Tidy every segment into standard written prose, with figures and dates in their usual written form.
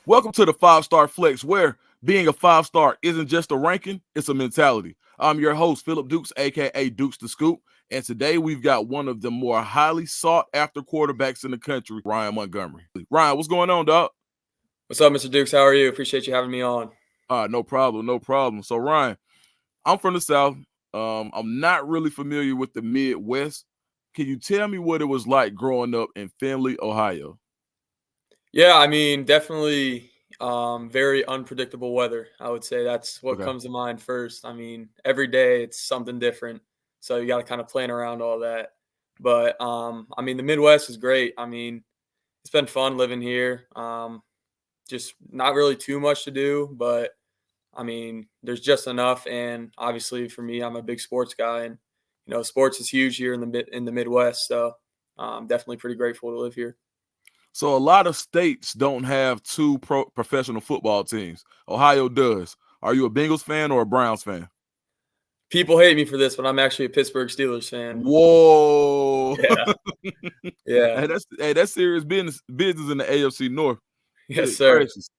Welcome to the Five Star Flex, where being a five star isn't just a ranking, it's a mentality. I'm your host, Phillip Dukes, aka Dukes the Scoop, and today we've got one of the more highly sought after quarterbacks in the country, Ryan Montgomery. Ryan, what's going on, dog? What's up, Mr. Dukes? How are you? Appreciate you having me on. No problem, no problem. So, Ryan, I'm from the South. I'm not really familiar with the Midwest. Can you tell me what it was like growing up in Findlay, Ohio? Yeah, definitely very unpredictable weather. I would say that's what Okay. comes to mind first. Every day it's something different. So you got to kind of plan around all that. But the Midwest is great. It's been fun living here. Just not really too much to do, but there's just enough. And obviously for me, I'm a big sports guy, and sports is huge here in the Midwest. So definitely pretty grateful to live here. So a lot of states don't have two professional football teams. Ohio does. Are you a Bengals fan or a Browns fan? People hate me for this, but I'm actually a Pittsburgh Steelers fan. Whoa. Yeah, yeah. That's serious business in the AFC North. Yes, Good sir. gracious.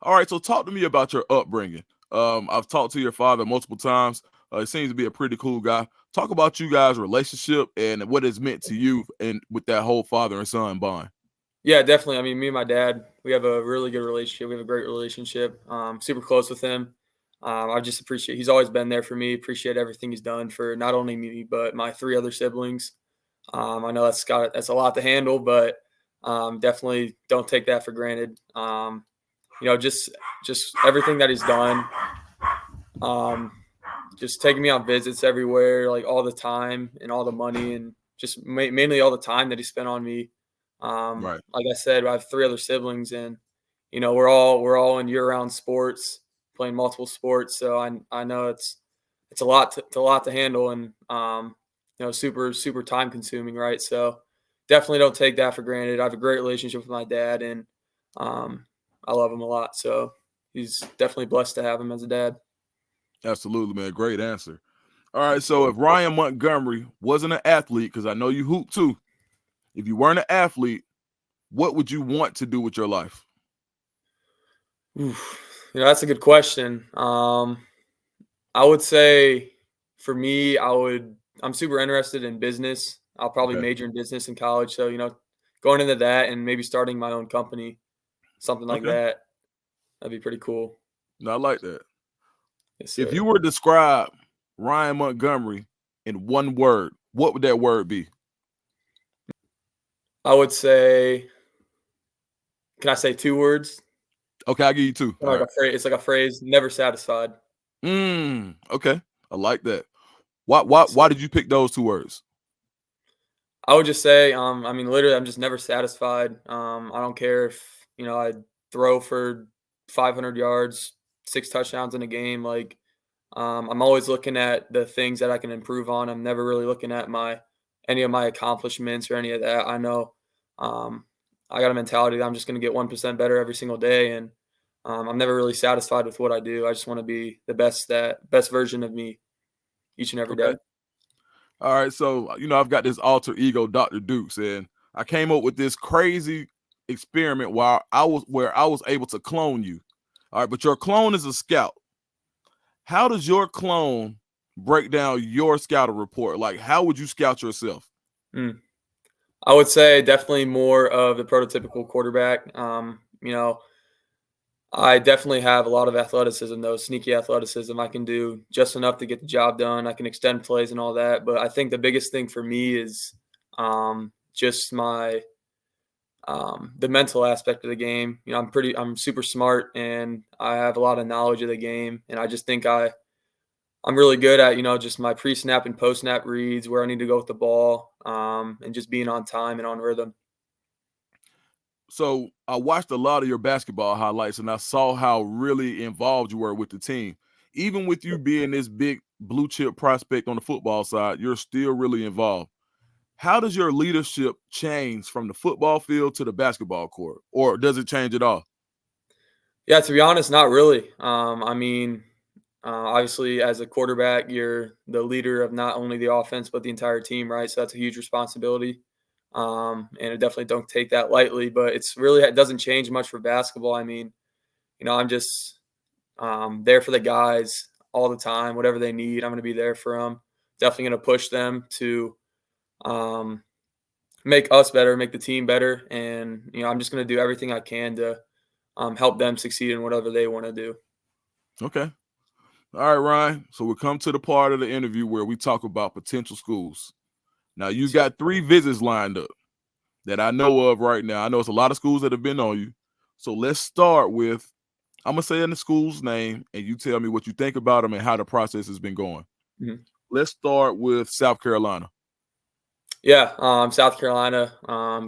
All right, so talk to me about your upbringing. I've talked to your father multiple times. He seems to be a pretty cool guy. Talk about you guys' relationship and what it's meant to you and with that whole father and son bond. Yeah, definitely. Me and my dad, we have a really good relationship. We have a great relationship. Super close with him. I just appreciate he's always been there for me. Appreciate everything he's done for not only me but my three other siblings. I know that's a lot to handle, but definitely don't take that for granted. Just everything that he's done. Um, just taking me on visits everywhere, like all the time and all the money, and just mainly all the time that he spent on me. Right. Like I said, I have three other siblings, and we're all in year-round sports, playing multiple sports. So I know it's a lot to handle, and super super time consuming, right? So definitely don't take that for granted. I have a great relationship with my dad, and um, I love him a lot. So he's definitely blessed to have him as a dad. Absolutely, man. Great answer. All right, so if Ryan Montgomery wasn't an athlete, because I know you hoop too, if you weren't an athlete, what would you want to do with your life? Oof. That's a good question. I would say for me, I'm super interested in business. I'll probably Okay. major in business in college. So, going into that and maybe starting my own company, something like Okay. that, that'd be pretty cool. No, I like that. Yes, If you sir. were to describe Ryan Montgomery in one word, what would that word be? I would say, can I say two words? Okay, I'll give you two. All Like right. a phrase. It's like a phrase, never satisfied. Okay. I like that. Why Yes, why sir. did you pick those two words? I would just say, literally, I'm just never satisfied. I don't care if, I throw for 500 yards, six touchdowns in a game. Like, I'm always looking at the things that I can improve on. I'm never really looking at any of my accomplishments or any of that. I know um, I got a mentality that I'm just going to get 1% better every single day, and I'm never really satisfied with what I do. I just want to be the best version of me each and every Okay. day. All right. So, I've got this alter ego, Dr. Dukes, and I came up with this crazy experiment where I was able to clone you. All right, but your clone is a scout. How does your clone break down your scouting report? Like, how would you scout yourself? Mm. I would say definitely more of the prototypical quarterback. I definitely have a lot of athleticism, though, sneaky athleticism. I can do just enough to get the job done. I can extend plays and all that. But I think the biggest thing for me is just the mental aspect of the game. I'm super smart, and I have a lot of knowledge of the game. And I just think I'm really good at, just my pre snap and post snap reads, where I need to go with the ball, and just being on time and on rhythm. So I watched a lot of your basketball highlights and I saw how really involved you were with the team. Even with you being this big blue chip prospect on the football side, you're still really involved. How does your leadership change from the football field to the basketball court, or does it change at all? Yeah, to be honest, not really. Obviously, as a quarterback, you're the leader of not only the offense but the entire team, right? So that's a huge responsibility, and I definitely don't take that lightly. But it doesn't change much for basketball. I'm just there for the guys all the time. Whatever they need, I'm going to be there for them. Definitely going to push them to um, make us better, make the team better, and I'm just going to do everything I can to help them succeed in whatever they want to do. Okay. All right, Ryan. So we come to the part of the interview where we talk about potential schools. Now you got 3 visits lined up that I know of right now. I know it's a lot of schools that have been on you. So let's start with, I'm gonna say in the school's name, and you tell me what you think about them and how the process has been going. Mhm. Let's start with South Carolina. Yeah, South Carolina,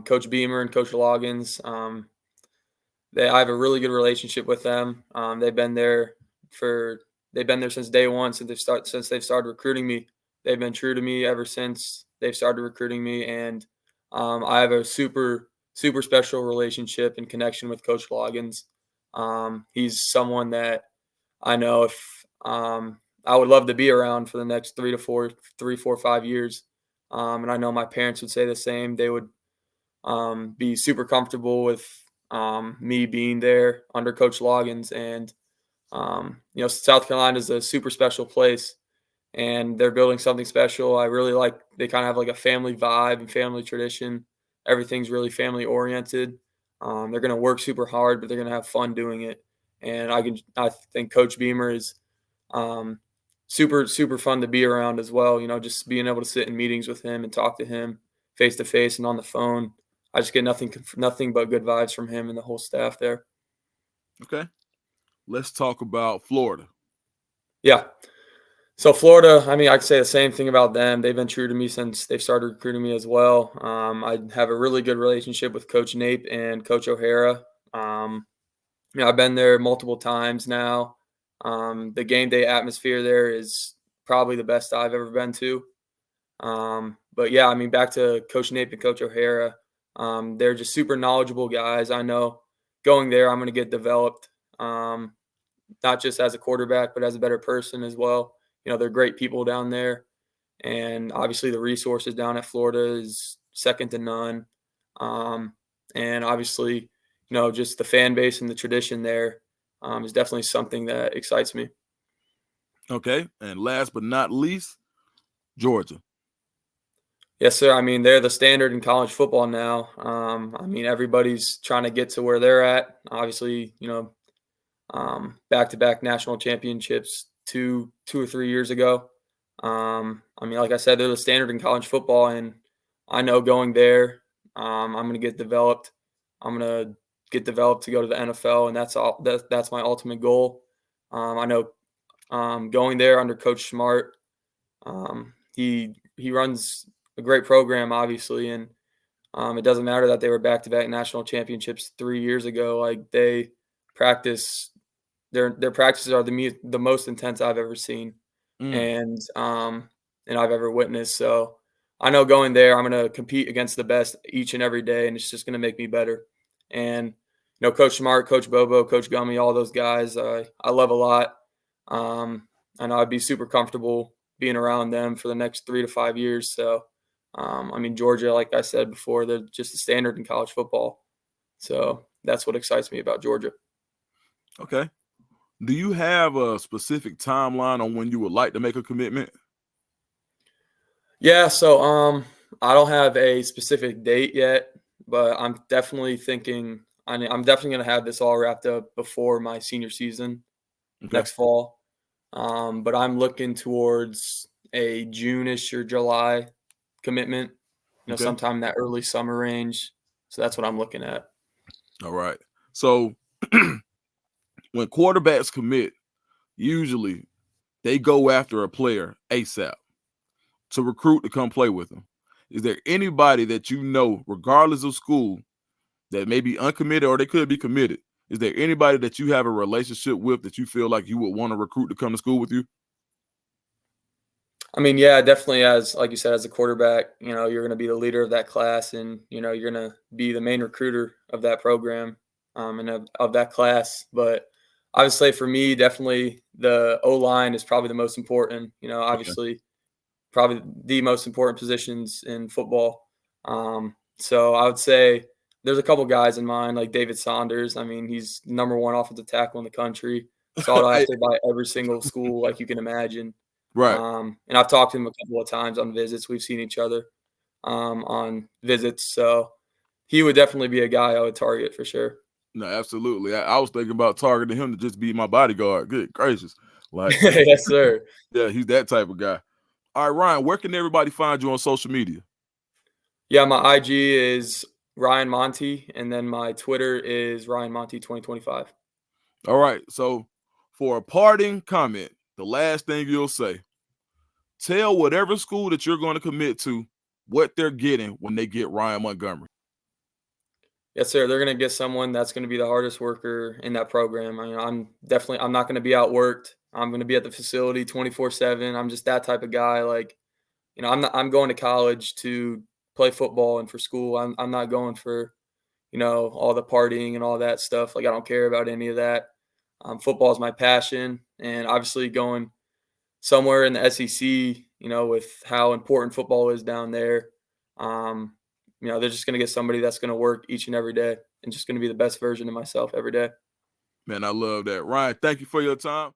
Coach Beamer and Coach Loggins. I have a really good relationship with them. They've been there since day one, since they've started recruiting me. They've been true to me ever since they've started recruiting me, and I have a super special relationship and connection with Coach Loggins. He's someone that I know if I would love to be around for the next 3, 4, 5 years. And I know my parents would say the same. They would be super comfortable with me being there under Coach Loggins. And, South Carolina is a super special place and they're building something special. I really like, they kind of have like a family vibe and family tradition. Everything's really family oriented. They're going to work super hard, but they're going to have fun doing it. And I think Coach Beamer is um, super fun to be around as well. Just being able to sit in meetings with him and talk to him face to face and on the phone. I just get nothing but good vibes from him and the whole staff there. Okay. Let's talk about Florida. Yeah. So Florida, I mean, I could say the same thing about them. They've been true to me since they've started recruiting me as well. I have a really good relationship with Coach Nape and Coach O'Hara. Um, I've been there multiple times now. The game day atmosphere there is probably the best I've ever been to. But yeah, I mean, back to Coach Nape and Coach O'Hara, they're just super knowledgeable guys. I know going there, I'm going to get developed, not just as a quarterback, but as a better person as well. They're great people down there. And obviously, the resources down at Florida is second to none. Um, and obviously, just the fan base and the tradition there is definitely something that excites me. Okay. And last but not least, Georgia. Yes, sir. I mean, they're the standard in college football now. I mean, everybody's trying to get to where they're at. Obviously, back-to-back national championships two or 3 years ago. I mean, like I said, they're the standard in college football, and I know going there, I'm going to get developed. I'm going to get developed to go to the NFL, and that's all. That's my ultimate goal. I know going there under Coach Smart, he runs a great program, obviously, and it doesn't matter that they were back-to-back national championships 3 years ago. Like they practice, their practices are the most intense I've ever seen, Mm. and I've ever witnessed. So I know going there, I'm going to compete against the best each and every day, and it's just going to make me better. And Coach Smart, Coach Bobo, Coach Gummy, all those guys, I love a lot. I know I'd be super comfortable being around them for the next 3 to 5 years. So, I mean, Georgia, like I said before, they're just the standard in college football. So that's what excites me about Georgia. Okay. Do you have a specific timeline on when you would like to make a commitment? Yeah, so I don't have a specific date yet, but I'm definitely thinking I'm definitely gonna have this all wrapped up before my senior season Okay. next fall. But I'm looking towards a June-ish or July commitment, Okay. sometime in that early summer range. So that's what I'm looking at. All right. So when quarterbacks commit, usually they go after a player ASAP to recruit to come play with them. Is there anybody that you know, regardless of school, that may be uncommitted or they could be committed? Is there anybody that you have a relationship with that you feel like you would want to recruit to come to school with you? I mean, yeah, definitely as like you said, as a quarterback, you're gonna be the leader of that class and you're gonna be the main recruiter of that program, and of that class. But I would say for me, definitely the O line is probably the most important, Okay. obviously probably the most important positions in football. So I would say There's a couple guys in mind, like David Saunders. I mean, he's #1 offensive tackle in the country, sought Hey, after by every single school, like you can imagine. right. And I've talked to him a couple of times on visits. We've seen each other on visits, so he would definitely be a guy I would target for sure. No, absolutely. I was thinking about targeting him to just be my bodyguard. Good gracious. Like, Yes, sir. yeah, he's that type of guy. All right, Ryan, where can everybody find you on social media? Yeah, my IG is Ryan Monty, and then my Twitter is Ryan Monty 2025. All right. So for a parting comment, the last thing you'll say, tell whatever school that you're going to commit to what they're getting when they get Ryan Montgomery. Yes, sir. They're gonna get someone that's gonna be the hardest worker in that program. I mean, I'm not gonna be outworked. I'm gonna be at the facility 24/7. I'm just that type of guy. Like, I'm going to college to play football and for school. I'm not going for, all the partying and all that stuff. Like, I don't care about any of that. Football is my passion, and obviously going somewhere in the SEC, with how important football is down there. Um, they're just going to get somebody that's going to work each and every day and just going to be the best version of myself every day. Man, I love that. Ryan, thank you for your time.